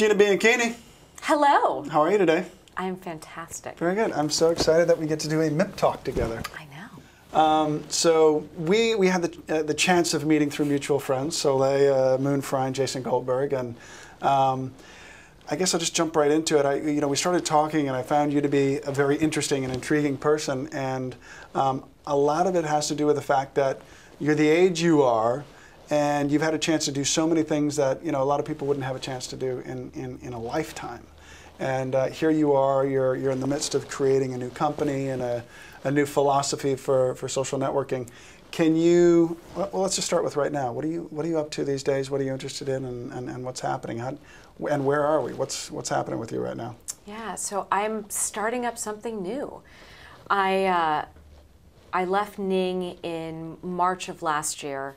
Gina Bianchini. Hello. How are you today? I am fantastic. Very good. I'm so excited that we get to do a MIPtalk together. I know. So we had the chance of meeting through mutual friends, Soleil Moon Fry and Jason Goldberg, and I guess I'll just jump right into it. We started talking, and I found you to be a very interesting and intriguing person, and a lot of it has to do with the fact that you're the age you are, and you've had a chance to do so many things that a lot of people wouldn't have a chance to do in a lifetime. And here you are, you're in the midst of creating a new company and a new philosophy for social networking. Can you, well, let's just start with right now. What are you up to these days? What are you interested in, and what's happening? And where are we? What's happening with you right now? Yeah, so I'm starting up something new. I left Ning in March of last year,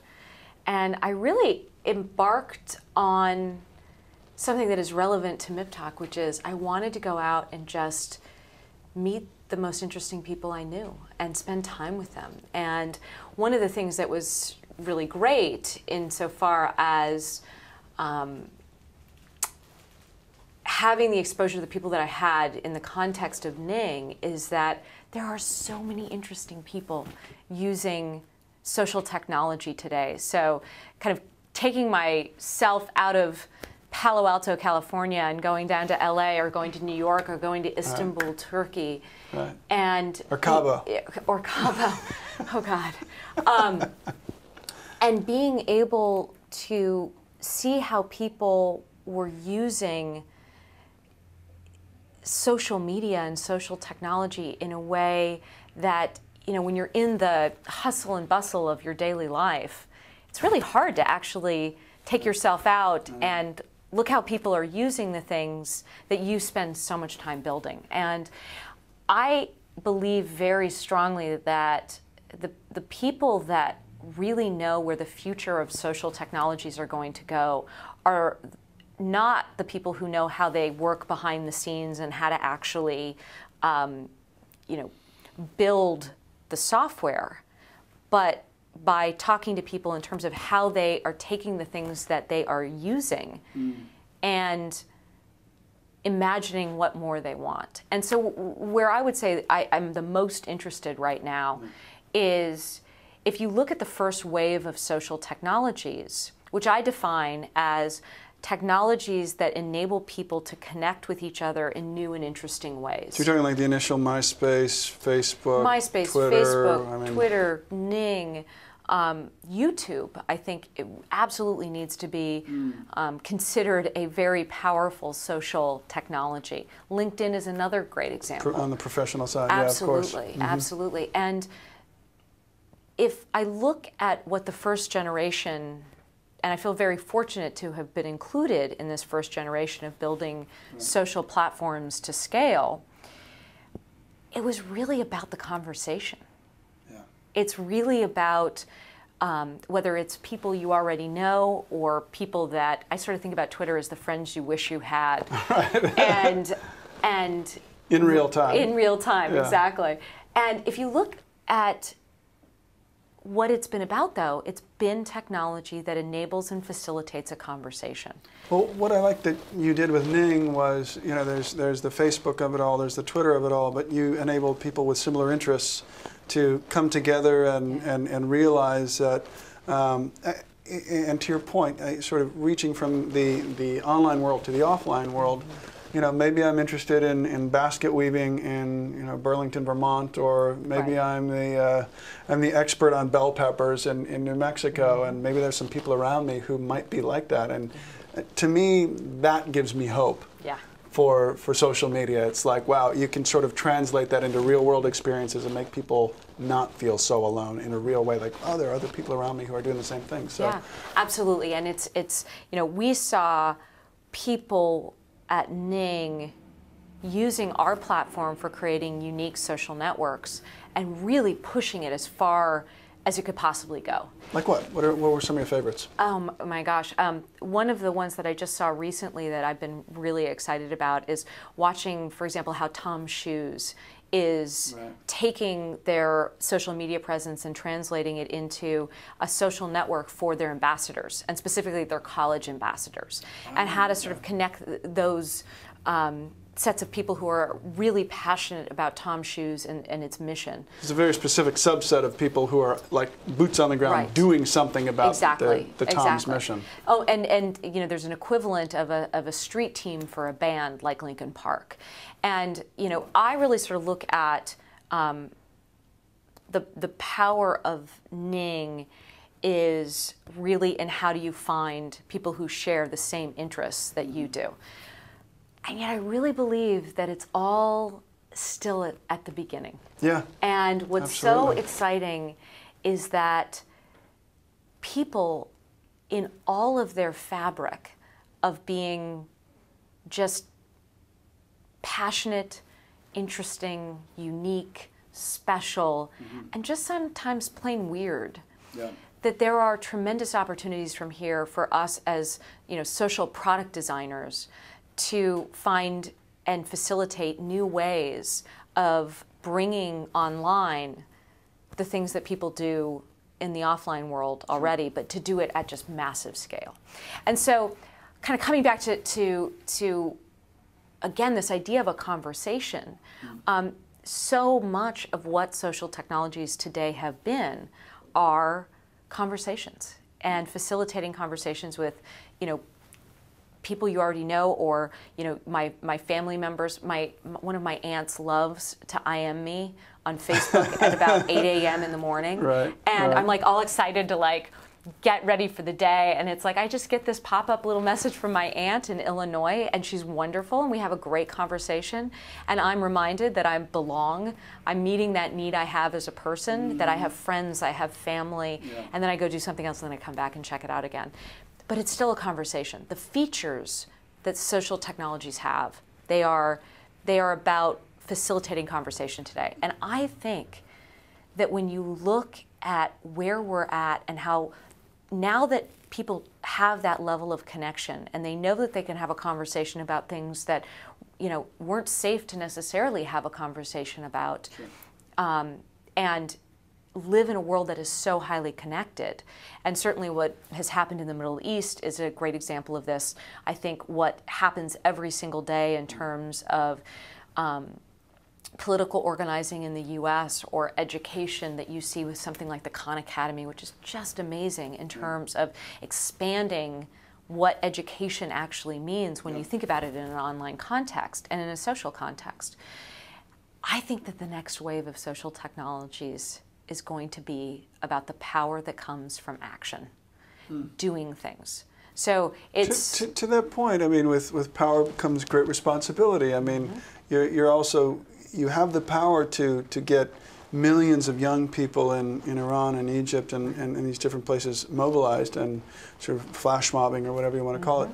and I really embarked on something that is relevant to MIPtalk, which is I wanted to go out and just meet the most interesting people I knew and spend time with them. And one of the things that was really great insofar as having the exposure to the people that I had in the context of Ning is that there are so many interesting people using social technology today. So kind of taking myself out of Palo Alto, California, and going down to LA or going to New York or going to Istanbul, Turkey. Right. And or Cabo. Or Cabo. Oh, God. And being able to see how people were using social media and social technology in a way that, when you're in the hustle and bustle of your daily life, it's really hard to actually take yourself out and look how people are using the things that you spend so much time building. And I believe very strongly that the people that really know where the future of social technologies are going to go are not the people who know how they work behind the scenes and how to actually, build the software, but by talking to people in terms of how they are taking the things that they are using and imagining what more they want. And so where I would say I'm the most interested right now is if you look at the first wave of social technologies, which I define as technologies that enable people to connect with each other in new and interesting ways. So you're talking like the initial MySpace, Facebook, Twitter, Ning, YouTube, I think it absolutely needs to be considered a very powerful social technology. LinkedIn is another great example. On the professional side, absolutely, yeah, of course. Absolutely. And if I look at what the first generation, and I feel very fortunate to have been included in this first generation of building social platforms to scale, it was really about the conversation. Yeah. It's really about whether it's people you already know or people that, I sort of think about Twitter as the friends you wish you had. Right. and in real time. In real time, yeah. Exactly. And if you look at what it's been about, though, it's been technology that enables and facilitates a conversation. Well, what I like that you did with Ning was, there's the Facebook of it all, there's the Twitter of it all, but you enabled people with similar interests to come together and realize that, and to your point, sort of reaching from the online world to the offline world. Maybe I'm interested in basket weaving in Burlington, Vermont, or maybe I'm the expert on bell peppers in New Mexico, and maybe there's some people around me who might be like that. And to me, that gives me hope. Yeah. For social media, it's like, wow, you can sort of translate that into real world experiences and make people not feel so alone in a real way. Like, oh, there are other people around me who are doing the same thing. So. Yeah, absolutely. And it's we saw people at Ning using our platform for creating unique social networks and really pushing it as far as it could possibly go. Like what? What were some of your favorites? Oh my gosh. One of the ones that I just saw recently that I've been really excited about is watching, for example, how Tom's Shoes is taking their social media presence and translating it into a social network for their ambassadors, and specifically their college ambassadors, and how to sort of connect those sets of people who are really passionate about Tom's Shoes and its mission. It's a very specific subset of people who are like boots on the ground doing something about the Tom's mission. Oh, and you know, there's an equivalent of a street team for a band like Linkin Park. And you know, I really sort of look at the power of Ning is really in how do you find people who share the same interests that you do. And yet I really believe that it's all still at the beginning. Yeah. And what's so exciting is that people in all of their fabric of being just passionate, interesting, unique, special, and just sometimes plain weird. Yeah. That there are tremendous opportunities from here for us as, you know, social product designers to find and facilitate new ways of bringing online the things that people do in the offline world already, but to do it at just massive scale. And so kind of coming back to again, this idea of a conversation, so much of what social technologies today have been are conversations and facilitating conversations with, you know, people you already know, or you know, my family members. One of my aunts loves to IM me on Facebook at about 8 a.m. in the morning, and I'm like all excited to like get ready for the day, and it's like I just get this pop-up little message from my aunt in Illinois, and she's wonderful, and we have a great conversation, and I'm reminded that I belong. I'm meeting that need I have as a person, that I have friends, I have family, and then I go do something else, and then I come back and check it out again. But it's still a conversation. The features that social technologies have, they are about facilitating conversation today. And I think that when you look at where we're at and how now that people have that level of connection and they know that they can have a conversation about things that, you know, weren't safe to necessarily have a conversation about, and live in a world that is so highly connected. And certainly what has happened in the Middle East is a great example of this. I think what happens every single day in terms of political organizing in the US or education that you see with something like the Khan Academy, which is just amazing in terms of expanding what education actually means when you think about it in an online context and in a social context. I think that the next wave of social technologies is going to be about the power that comes from action, doing things. So it's to that point. I mean, with power comes great responsibility. I mean, you have the power to get millions of young people in Iran and Egypt and in these different places mobilized and sort of flash mobbing or whatever you want to call it.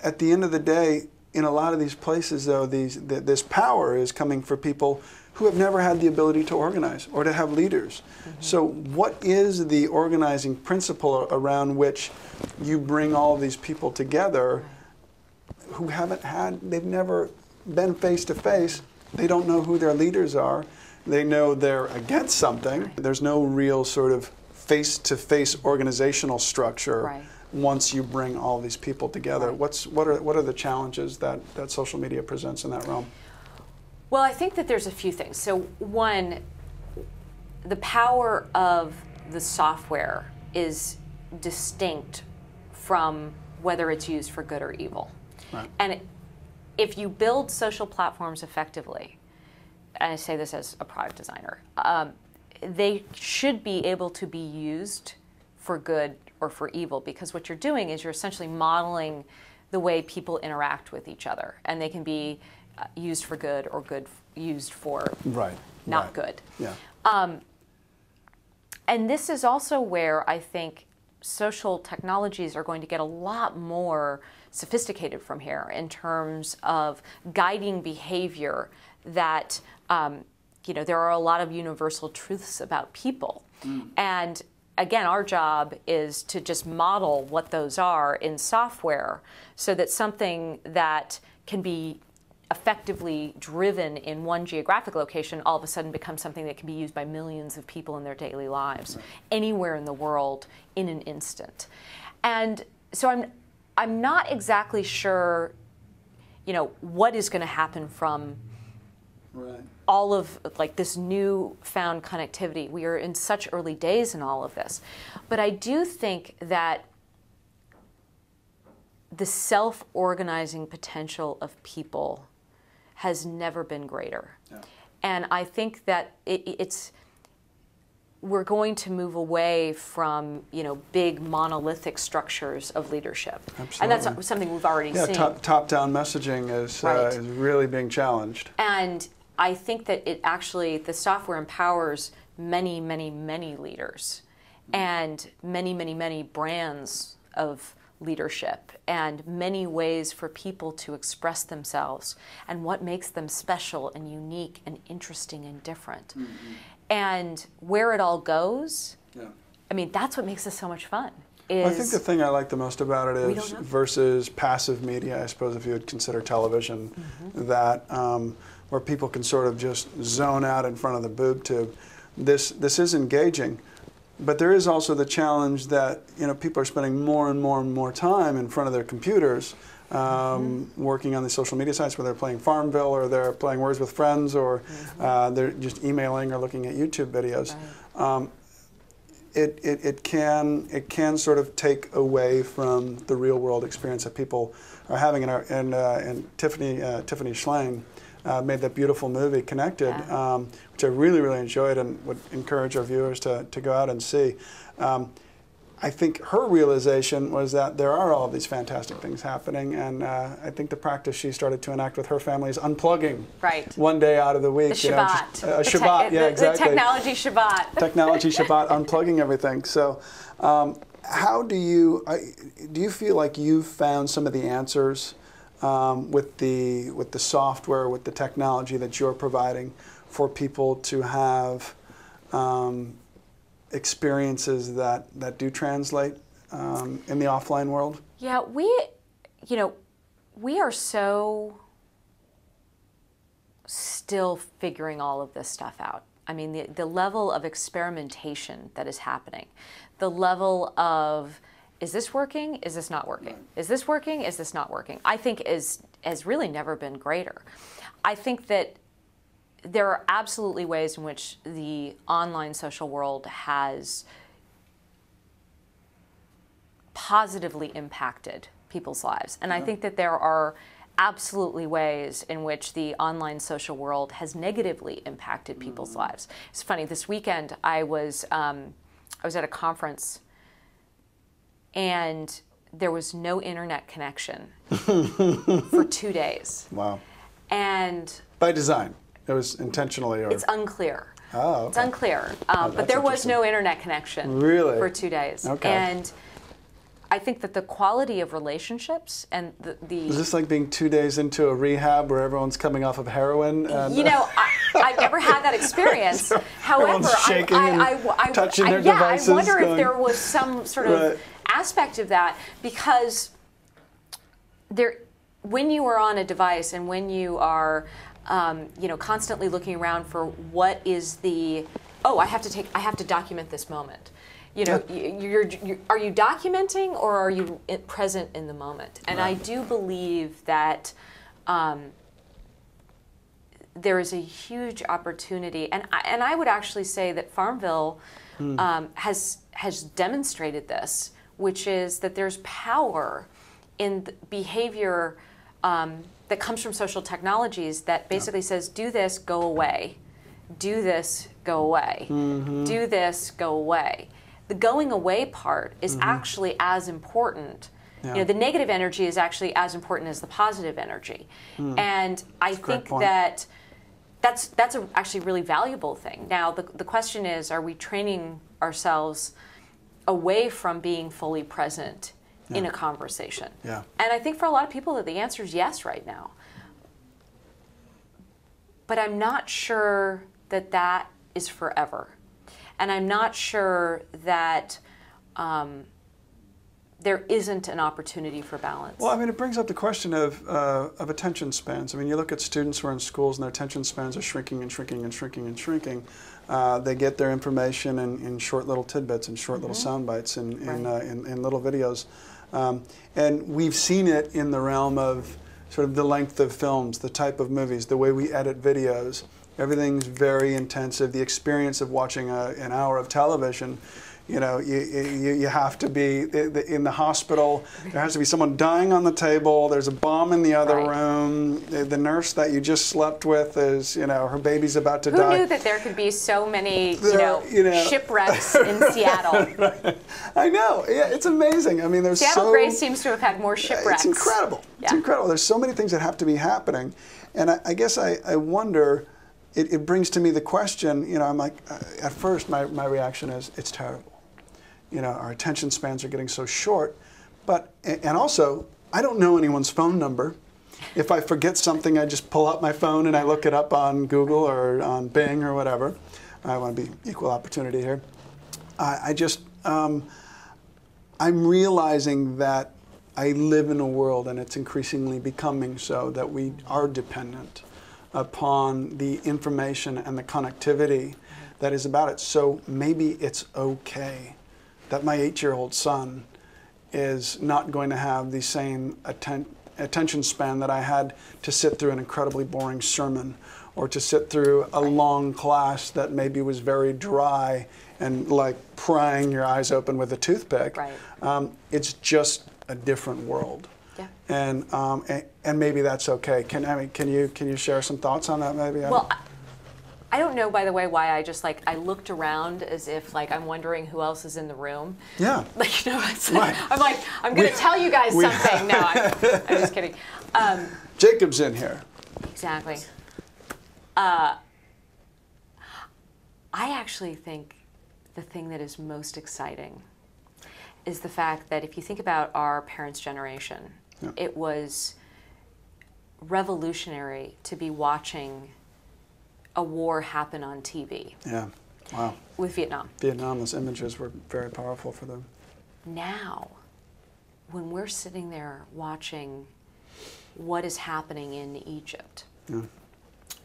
At the end of the day, in a lot of these places, though, this power is coming for people who have never had the ability to organize or to have leaders. So what is the organizing principle around which you bring all these people together who they've never been face to face, they don't know who their leaders are, they know they're against something, there's no real sort of face-to-face organizational structure once you bring all these people together. What are the challenges that social media presents in that realm? Well, I think that there's a few things. So one, the power of the software is distinct from whether it's used for good or evil. And if you build social platforms effectively, and I say this as a product designer, they should be able to be used for good or for evil, because what you're doing is you're essentially modeling the way people interact with each other, and they can be used for good or used for not good. And this is also where I think social technologies are going to get a lot more sophisticated from here in terms of guiding behavior that, you know, there are a lot of universal truths about people. And again, our job is to just model what those are in software so that something that can be effectively driven in one geographic location all of a sudden becomes something that can be used by millions of people in their daily lives, anywhere in the world in an instant. And so I'm not exactly sure, what is going to happen from all of like this newfound connectivity. We are in such early days in all of this. But I do think that the self-organizing potential of people has never been greater. Yeah. And I think that we're going to move away from big monolithic structures of leadership. Absolutely. And that's something we've already seen. Top-down messaging is really being challenged. And I think that the software empowers many, many, many leaders and many, many, many brands of leadership and many ways for people to express themselves and what makes them special and unique and interesting and different. And where it all goes, that's what makes this so much fun. I think the thing I like the most about it is versus passive media, I suppose if you would consider television, that where people can sort of just zone out in front of the boob tube. This is engaging. But there is also the challenge that people are spending more and more and more time in front of their computers, working on the social media sites, whether they're playing Farmville or they're playing Words with Friends or they're just emailing or looking at YouTube videos. It can sort of take away from the real world experience that people are having. And Tiffany Schlang made that beautiful movie, Connected, which I really, really enjoyed and would encourage our viewers to go out and see. I think her realization was that there are all these fantastic things happening, and I think the practice she started to enact with her family is unplugging one day out of the week. The Shabbat. Shabbat, exactly. The technology Shabbat. Technology Shabbat, unplugging everything. So how do you feel like you've found some of the answers with the software, with the technology that you're providing for people to have experiences that do translate in the offline world? Yeah, we are so still figuring all of this stuff out. I mean, the level of experimentation that is happening, the level of is this working? Is this not working? Is this working? Is this not working? I think has really never been greater. I think that there are absolutely ways in which the online social world has positively impacted people's lives. And I think that there are absolutely ways in which the online social world has negatively impacted people's lives. It's funny, this weekend I was at a conference and there was no internet connection for 2 days. Wow. And by design? It was intentionally? Or? It's unclear. Oh, okay. It's unclear. But there was no internet connection for 2 days. Okay. And I think that the quality of relationships and the Is this like being 2 days into a rehab where everyone's coming off of heroin? And I've never had that experience. So However, shaking and touching their devices. I wonder if there was some sort of aspect of that, because when you are on a device and when you are constantly looking around for what is I have to document this moment. Are you documenting or are you present in the moment? And I do believe that there is a huge opportunity, and I would actually say that Farmville has demonstrated this, which is that there's power in the behavior that comes from social technologies that basically says, do this, go away. Do this, go away. Do this, go away. The going away part is actually as important. The negative energy is actually as important as the positive energy. And I think that that's actually a really valuable thing. Now, the question is, are we training ourselves away from being fully present in a conversation? And I think for a lot of people that the answer is yes right now. But I'm not sure that is forever. And I'm not sure that there isn't an opportunity for balance. Well, I mean, it brings up the question of attention spans. I mean, you look at students who are in schools and their attention spans are shrinking and shrinking and shrinking and shrinking. They get their information in short little tidbits and short little sound bites in little videos. And we've seen it in the realm of sort of the length of films, the type of movies, the way we edit videos. Everything's very intensive. The experience of watching an hour of television, you know, you have to be in the hospital. There has to be someone dying on the table. There's a bomb in the other room. The nurse that you just slept with is, you know, her baby's about to die. Who knew that there could be so many, you know, shipwrecks in Seattle? Right. I know. Yeah, it's amazing. I mean, there's Seattle Grace seems to have had more shipwrecks. It's incredible. Yeah. It's incredible. There's so many things that have to be happening, and I guess I wonder. It brings to me the question. You know, I'm like, at first my reaction is it's terrible. You know, our attention spans are getting so short, but, and also, I don't know anyone's phone number. If I forget something, I just pull out my phone and I look it up on Google or on Bing or whatever. I want to be equal opportunity here. I'm realizing that I live in a world, and it's increasingly becoming so, that we are dependent upon the information and the connectivity that is about it. So maybe it's okay that my 8-year-old son is not going to have the same attention span that I had to sit through an incredibly boring sermon, or to sit through a long class that maybe was very dry and like prying your eyes open with a toothpick. Right. It's just a different world. Yeah. And maybe that's okay. Can you share some thoughts on that maybe? Well, I don't know, by the way, why I looked around as if like I'm wondering who else is in the room. Yeah. Like, you know, it's like, I'm going to tell you guys something. No, I'm just kidding. Jacob's in here. Exactly. I actually think the thing that is most exciting is the fact that if you think about our parents' generation, it was revolutionary to be watching a war happen on TV. Yeah, wow. With Vietnam. Vietnam, those images were very powerful for them. Now, when we're sitting there watching what is happening in Egypt,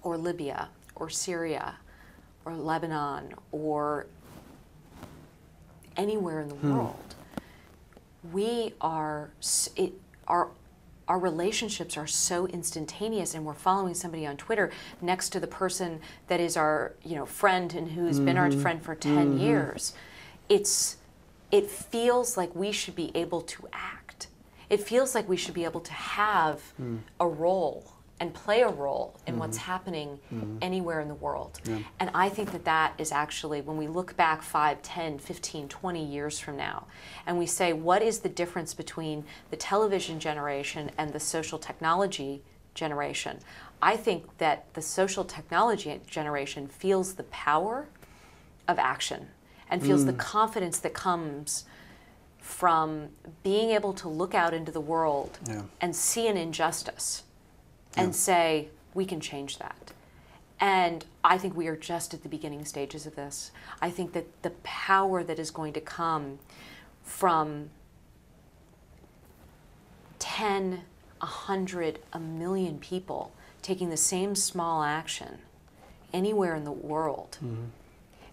or Libya, or Syria, or Lebanon, or anywhere in the world, our relationships are so instantaneous, and we're following somebody on Twitter next to the person that is our, you know, friend and who's been our friend for 10 years. It feels like we should be able to act. It feels like we should be able to have a role and play a role in what's happening anywhere in the world. Yeah. And I think that that is actually, when we look back 5, 10, 15, 20 years from now, and we say, what is the difference between the television generation and the social technology generation? I think that the social technology generation feels the power of action and feels the confidence that comes from being able to look out into the world and see an injustice and say, we can change that. And I think we are just at the beginning stages of this. I think that the power that is going to come from 10, 100, 1 million people taking the same small action anywhere in the world,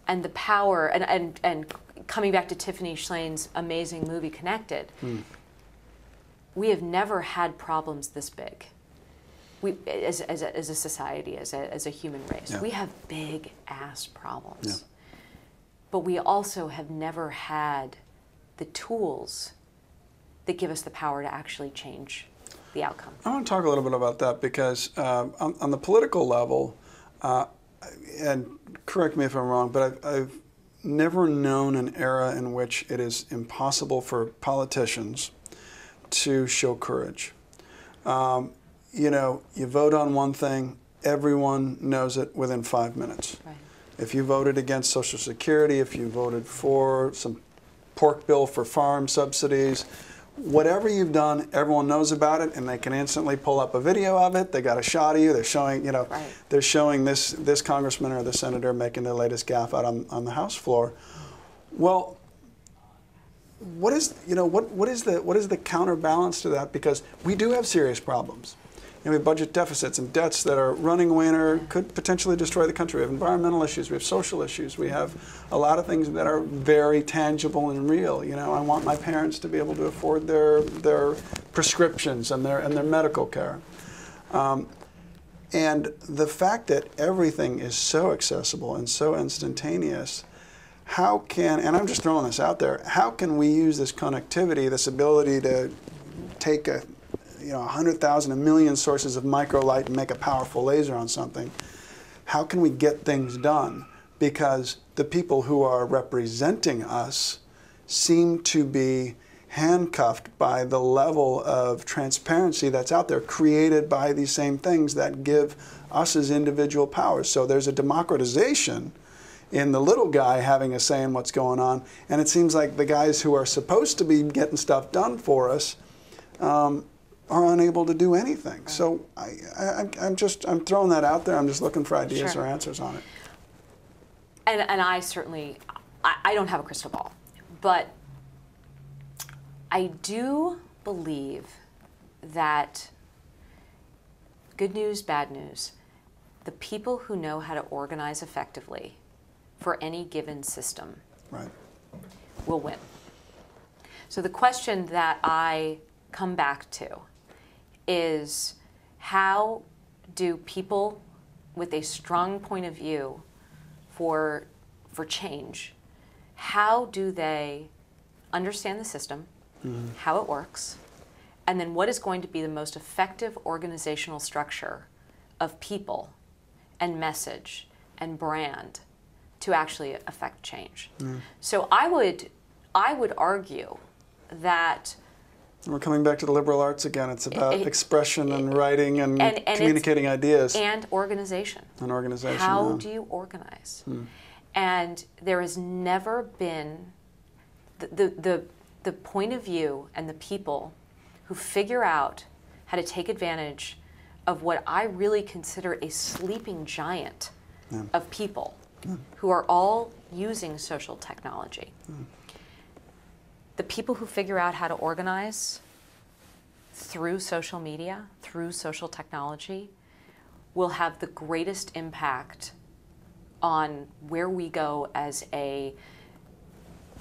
and the power, and coming back to Tiffany Schlane's amazing movie Connected, we have never had problems this big. We, as a society, as a human race, we have big ass problems. But we also have never had the tools that give us the power to actually change the outcome. I want to talk a little bit about that because on the political level, and correct me if I'm wrong, but I've never known an era in which it is impossible for politicians to show courage. You know, you vote on one thing, everyone knows it within 5 minutes. Right. If you voted against Social Security, if you voted for some pork bill for farm subsidies, whatever you've done, everyone knows about it, and they can instantly pull up a video of it. They got a shot of you. They're showing, they're showing this congressman or the senator making their latest gaffe out on the House floor. Well, what is the counterbalance to that? Because we do have serious problems. We have budget deficits and debts that are running away and could potentially destroy the country. We have environmental issues. We have social issues. We have a lot of things that are very tangible and real. I want my parents to be able to afford their prescriptions and their medical care. And the fact that everything is so accessible and so instantaneous, and I'm just throwing this out there, how can we use this connectivity, this ability to take 100,000, a million sources of microlight and make a powerful laser on something? How can we get things done? Because the people who are representing us seem to be handcuffed by the level of transparency that's out there, created by these same things that give us as individual powers. So there's a democratization in the little guy having a say in what's going on, and it seems like the guys who are supposed to be getting stuff done for us are unable to do anything. Right. So I'm throwing that out there. I'm just looking for ideas or answers on it. And I certainly, I don't have a crystal ball, but I do believe that, good news, bad news, the people who know how to organize effectively for any given system will win. So the question that I come back to is, how do people with a strong point of view for change, how do they understand the system, how it works, and then what is going to be the most effective organizational structure of people and message and brand to actually affect change? So I would argue that we're coming back to the liberal arts again. It's about expression and writing and communicating ideas. And organization. And organization. How do you organize? And there has never been the point of view and the people who figure out how to take advantage of what I really consider a sleeping giant of people who are all using social technology. The people who figure out how to organize through social media, through social technology, will have the greatest impact on where we go as a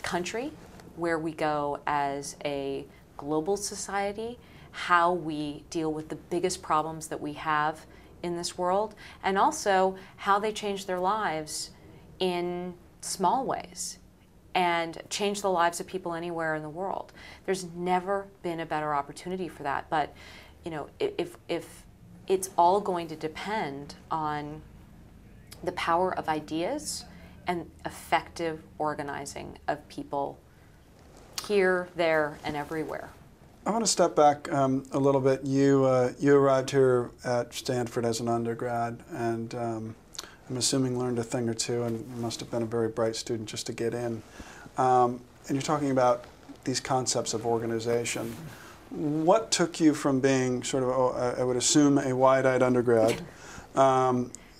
country, where we go as a global society, how we deal with the biggest problems that we have in this world, and also how they change their lives in small ways and change the lives of people anywhere in the world. There's never been a better opportunity for that. But if it's all going to depend on the power of ideas and effective organizing of people here, there, and everywhere. I want to step back a little bit. You arrived here at Stanford as an undergrad, and I'm assuming learned a thing or two, and you must have been a very bright student just to get in. And you're talking about these concepts of organization. What took you from being sort of, I would assume, a wide-eyed undergrad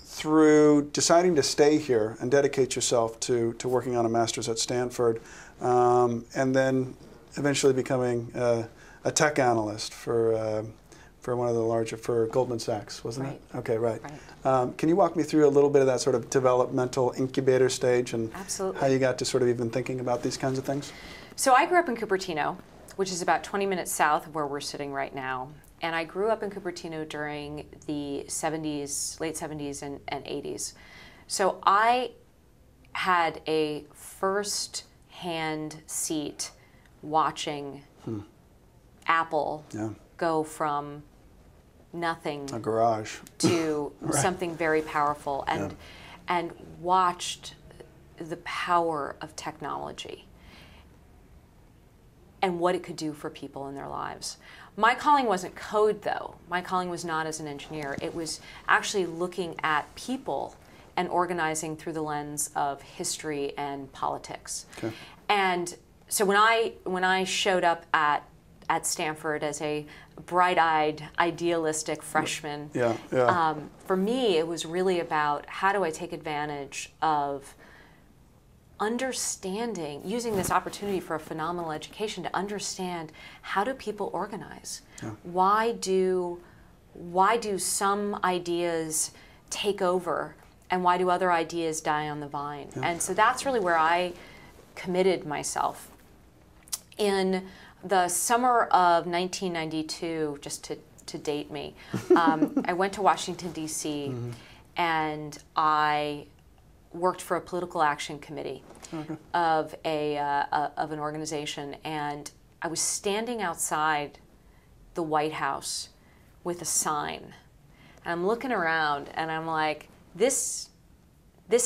through deciding to stay here and dedicate yourself to working on a master's at Stanford, and then eventually becoming a tech analyst for one of the larger, for Goldman Sachs, wasn't it? Okay, right. Can you walk me through a little bit of that sort of developmental incubator stage and how you got to sort of even thinking about these kinds of things? So I grew up in Cupertino, which is about 20 minutes south of where we're sitting right now. And I grew up in Cupertino during the 70s, late 70s and 80s. So I had a first-hand seat watching Apple go from nothing, a garage, to something very powerful, and watched the power of technology and what it could do for people in their lives. My calling wasn't code, though. My calling was not as an engineer. It was actually looking at people and organizing through the lens of history and politics. And so when I showed up at at Stanford as a bright-eyed, idealistic freshman. Yeah, yeah. For me, it was really about how do I take advantage of understanding, using this opportunity for a phenomenal education to understand how do people organize? Yeah. Why do some ideas take over and why do other ideas die on the vine? Yeah. And so that's really where I committed myself. In the summer of 1992, just to date me, I went to Washington, D.C., mm-hmm. and I worked for a political action committee Okay. of an organization, and I was standing outside the White House with a sign, and I'm looking around, and I'm like, this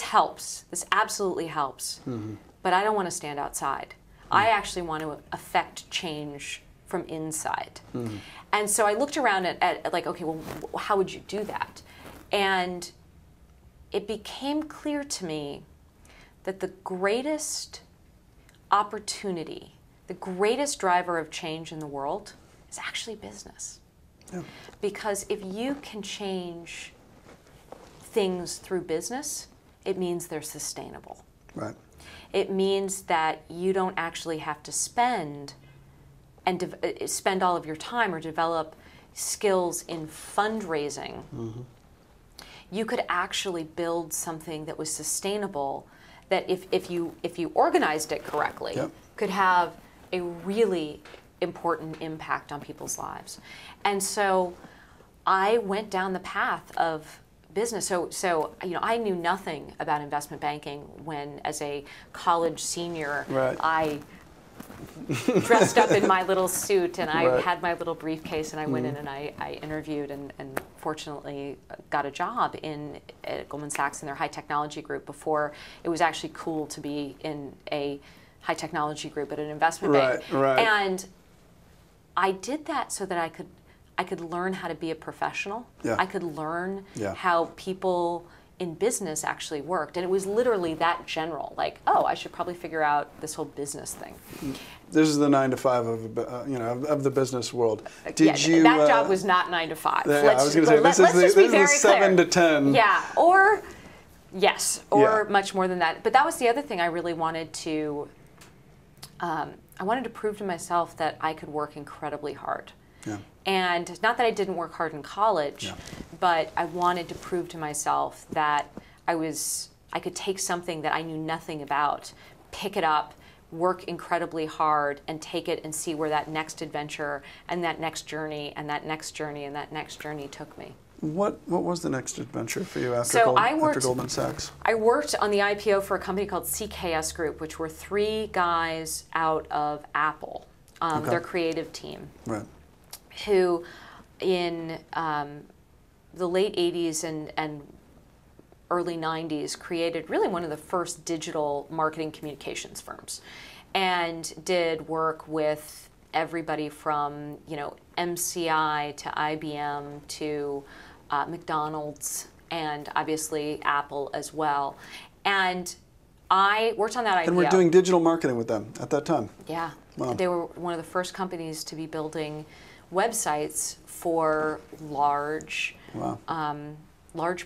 helps. This absolutely helps. Mm-hmm. But I don't want to stand outside. I actually want to affect change from inside. Mm-hmm. And so I looked around at like, okay, well, how would you do that? And it became clear to me that the greatest opportunity, the greatest driver of change in the world is actually business. Yeah. Because if you can change things through business, it means they're sustainable. Right. It means that you don't actually have to spend all of your time or develop skills in fundraising. Mm-hmm. You could actually build something that was sustainable, that if you organized it correctly, Yep. could have a really important impact on people's lives. And so I went down the path of business. So I knew nothing about investment banking when, as a college senior, Right. I dressed up in my little suit and I Right. had my little briefcase and I went in and I interviewed and fortunately got a job at Goldman Sachs in their high technology group before it was actually cool to be in a high technology group at an investment bank. Right. And I did that so that I could learn how to be a professional. Yeah. I could learn Yeah. how people in business actually worked. And it was literally that general, like, oh, I should probably figure out this whole business thing. This is the 9 to 5 of the business world. That job was not 9 to 5. Yeah, I was going to say, this is the 7 to 10. Yeah, or much more than that. But that was the other thing I really wanted to, I wanted to prove to myself that I could work incredibly hard. Yeah. And not that I didn't work hard in college, Yeah. but I wanted to prove to myself that I could take something that I knew nothing about, pick it up, work incredibly hard, and take it and see where that next adventure and that next journey and that next journey and that next journey took me. What was the next adventure for you after Goldman Sachs? I worked on the IPO for a company called CKS Group, which were 3 guys out of Apple, their creative team. Right. Who in the late 80s and early 90s created really one of the first digital marketing communications firms and did work with everybody from MCI to IBM to McDonald's and obviously Apple as well. And I worked on that IPO. And we're doing digital marketing with them at that time. Yeah. Wow. They were one of the first companies to be building websites for large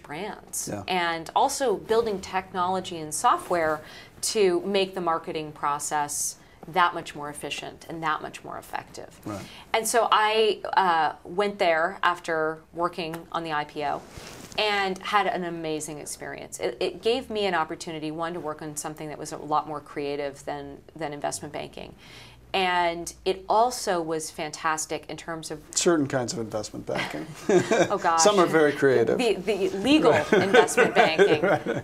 brands, Yeah. and also building technology and software to make the marketing process that much more efficient and that much more effective. Right. And so I went there after working on the IPO and had an amazing experience. It gave me an opportunity, one, to work on something that was a lot more creative than investment banking. And it also was fantastic in terms of certain kinds of investment banking. Oh gosh, some are very creative. The legal investment banking, Right.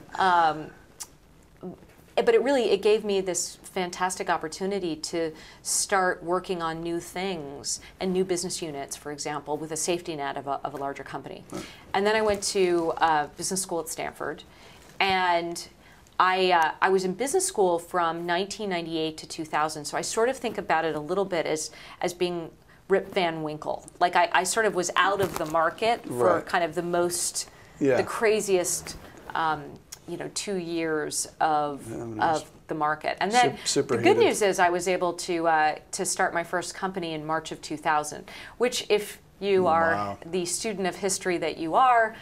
But it gave me this fantastic opportunity to start working on new things and new business units, for example, with a safety net of a larger company. Right. And then I went to business school at Stanford, and I was in business school from 1998 to 2000, so I sort of think about it a little bit as being Rip Van Winkle. Like I sort of was out of the market for Right. kind of the craziest 2 years of the market. And then the good news is I was able to start my first company in March of 2000, which if you are the student of history that you are,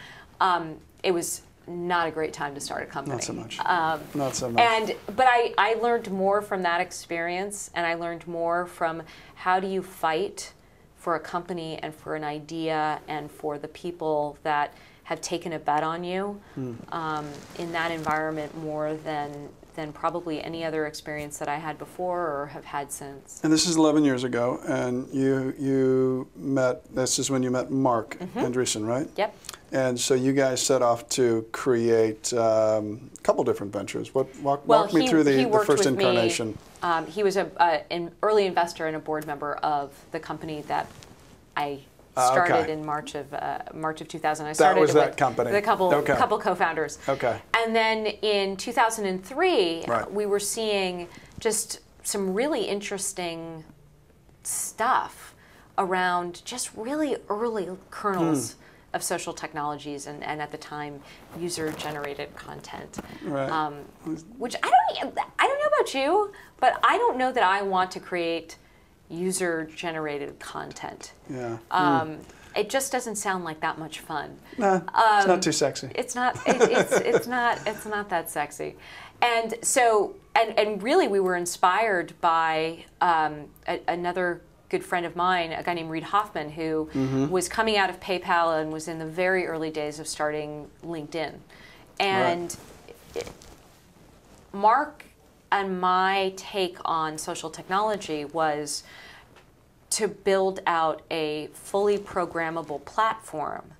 it was not a great time to start a company. Not so much. Not so much. But I learned more from that experience, and I learned more from how do you fight for a company and for an idea and for the people that have taken a bet on you in that environment more than probably any other experience that I had before or have had since. And this is 11 years ago, and you met, this is when you met Mark Andreesen, right? Yep. And so you guys set off to create a couple different ventures. Walk me through the first incarnation. He was an early investor and a board member of the company that I started in March of 2000. I started with that company. The couple co-founders. Okay. And then in 2003, we were seeing just some really interesting stuff around just really early kernels of social technologies and at the time user-generated content. Right. Which I don't know about you, but I don't know that I want to create user-generated content. Yeah. It just doesn't sound like that much fun. Nah, it's not too sexy. It's not. It's not that sexy. And so, and really, we were inspired by another good friend of mine, a guy named Reid Hoffman, who was coming out of PayPal and was in the very early days of starting LinkedIn. And Mark and my take on social technology was to build out a fully programmable platform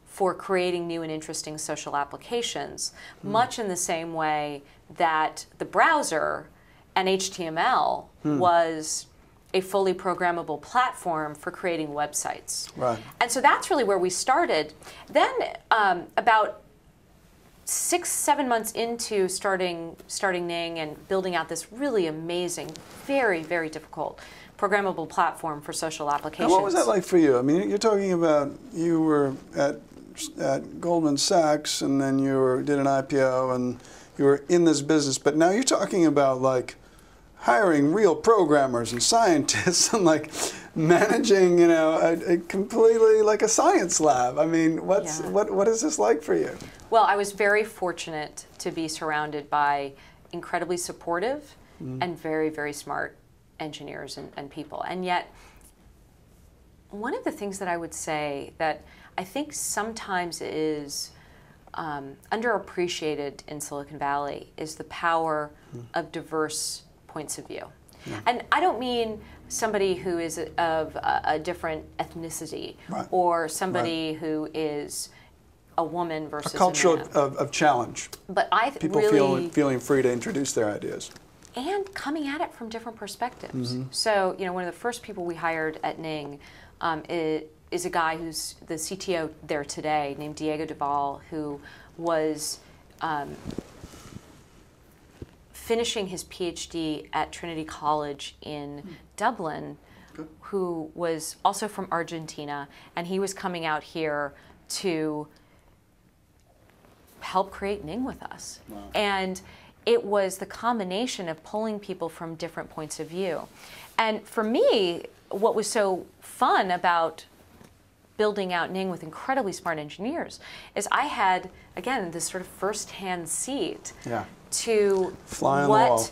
for creating new and interesting social applications, much in the same way that the browser and HTML was a fully programmable platform for creating websites. Right. And so that's really where we started. Then about 6-7 months into starting Ning and building out this really amazing, very, very difficult programmable platform for social applications. And what was that like for you? I mean, you're talking about you were at Goldman Sachs, and then you did an IPO, and you were in this business. But now you're talking about like hiring real programmers and scientists and like managing, a completely like a science lab. I mean, what is this like for you? Well, I was very fortunate to be surrounded by incredibly supportive and very, very smart engineers and people. And yet, one of the things that I would say that I think sometimes is underappreciated in Silicon Valley is the power of diverse points of view. Yeah. And I don't mean somebody who is of a different ethnicity or somebody who is a woman versus a culture man. of challenge. But I people really feeling free to introduce their ideas. And coming at it from different perspectives. So, one of the first people we hired at Ning is a guy who's the CTO there today, named Diego Duval, who was finishing his PhD at Trinity College in Dublin, who was also from Argentina, and he was coming out here to help create Ning with us. Wow. And it was the combination of pulling people from different points of view. And for me, what was so fun about building out Ning with incredibly smart engineers is I had, again, this sort of first-hand seat to what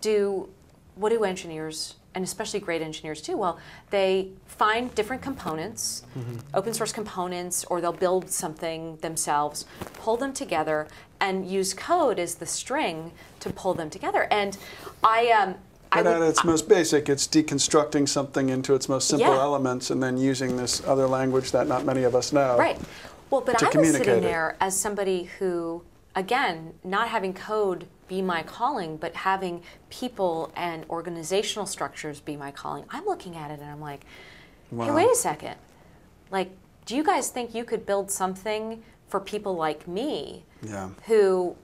do engineers, and especially great engineers do? Well, they find different components, open source components, or they'll build something themselves, pull them together, and use code as the string to pull them together. And But at its most basic, it's deconstructing something into its most simple elements and then using this other language that not many of us know. Right. Well, but I was sitting there as somebody who, again, not having code be my calling, but having people and organizational structures be my calling. I'm looking at it and I'm like, hey, wait a second. Like, do you guys think you could build something for people like me who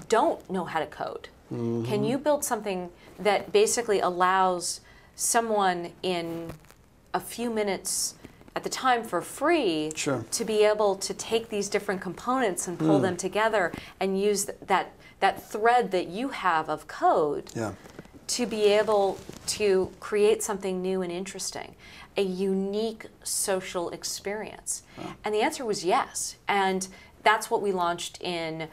don't know how to code? Can you build something that basically allows someone in a few minutes at the time for free, Sure. to be able to take these different components and pull them together and use that thread that you have of code Yeah. to be able to create something new and interesting, a unique social experience. Wow. And the answer was yes. And that's what we launched in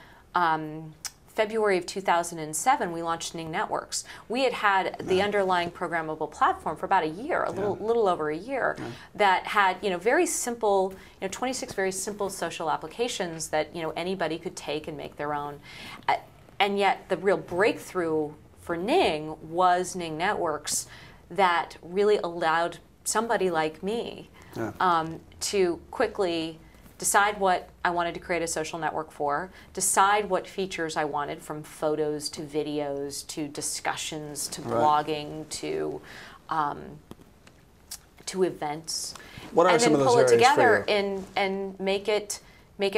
February of 2007. We launched Ning Networks. We had the underlying programmable platform for about a year, a little over a year, that had very simple, 26 very simple social applications that anybody could take and make their own. And yet the real breakthrough for Ning was Ning Networks, that really allowed somebody like me to quickly decide what I wanted to create a social network for, decide what features I wanted, from photos to videos to discussions to blogging to events. What are and some then of those pull it areas together for you? and make it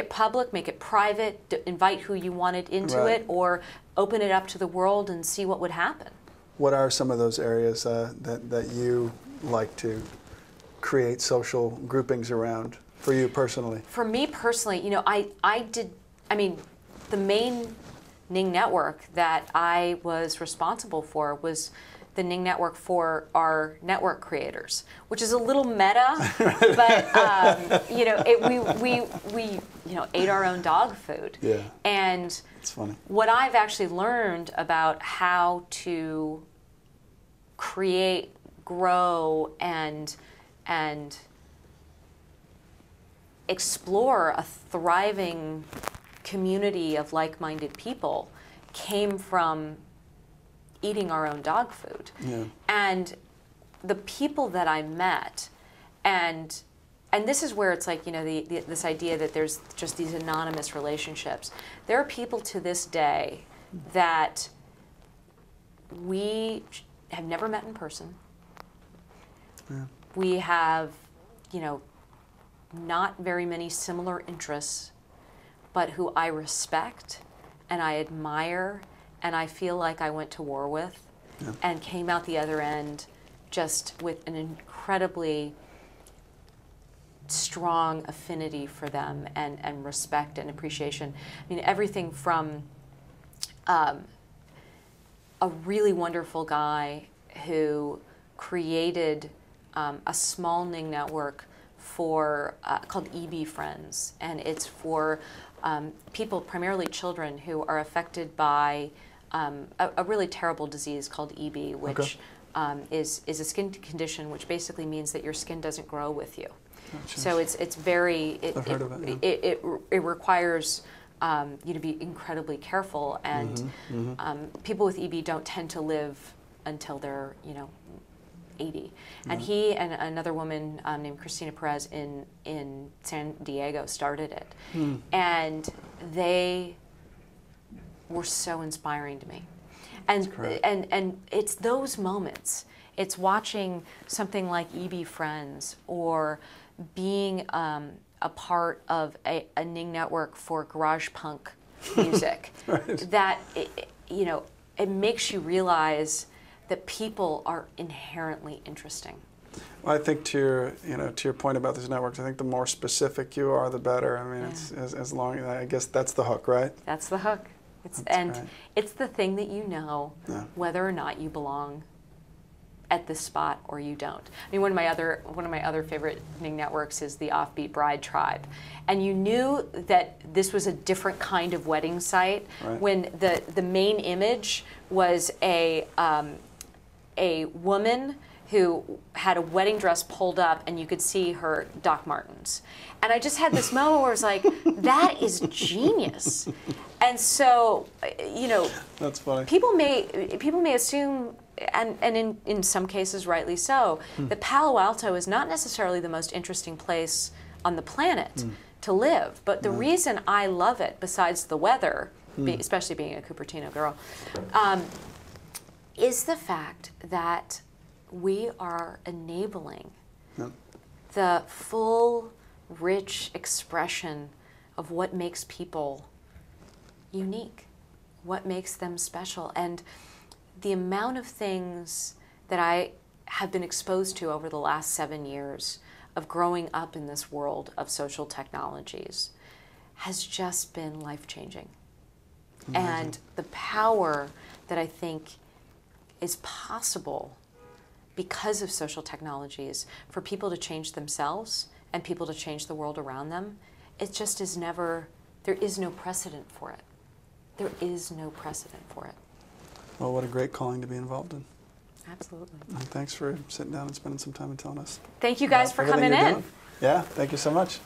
public, make it private, invite who you wanted into it, or open it up to the world and see what would happen. What are some of those areas that you like to create social groupings around, for you personally? For me personally, the main Ning network that I was responsible for was the Ning network for our network creators, which is a little meta, but we ate our own dog food. Yeah. And it's funny. What I've actually learned about how to create, grow, and explore a thriving community of like-minded people came from eating our own dog food. Yeah. And the people that I met, and this is where it's like, this idea that there's just these anonymous relationships. There are people to this day that we have never met in person. Yeah. We have, not very many similar interests, but who I respect and I admire and I feel like I went to war with, and came out the other end just with an incredibly strong affinity for them and respect and appreciation. I mean, everything from a really wonderful guy who created a small Ning network for called EB Friends, and it's for people, primarily children, who are affected by a really terrible disease called EB, which is a skin condition which basically means that your skin doesn't grow with you. So it's very I've heard of it, it requires you to be incredibly careful, and people with EB don't tend to live until they're 80. And he and another woman named Christina Perez in San Diego started it. And they were so inspiring to me. And it's those moments. It's watching something like EB Friends, or being a part of a Ning network for garage punk music, that it makes you realize that people are inherently interesting. Well, I think to your point about these networks, I think the more specific you are, the better. I mean, it's as long, I guess that's the hook, right? That's the hook. It's the thing that whether or not you belong at this spot or you don't. I mean, one of my other favorite Ning networks is the Offbeat Bride Tribe, and you knew that this was a different kind of wedding site when the main image was a woman who had a wedding dress pulled up, and you could see her Doc Martens. And I just had this moment where I was like, that is genius. And so, that's funny. People may assume, and in some cases rightly so, that Palo Alto is not necessarily the most interesting place on the planet to live. But the reason I love it, besides the weather, especially being a Cupertino girl, is the fact that we are enabling the full, rich expression of what makes people unique, what makes them special. And the amount of things that I have been exposed to over the last 7 years of growing up in this world of social technologies has just been life-changing. And the power that I think is possible because of social technologies for people to change themselves and people to change the world around them, it just is never, there is no precedent for it. There is no precedent for it. Well, what a great calling to be involved in. Absolutely. And thanks for sitting down and spending some time and telling us. Thank you guys for coming everything you're in. doing. Yeah, thank you so much.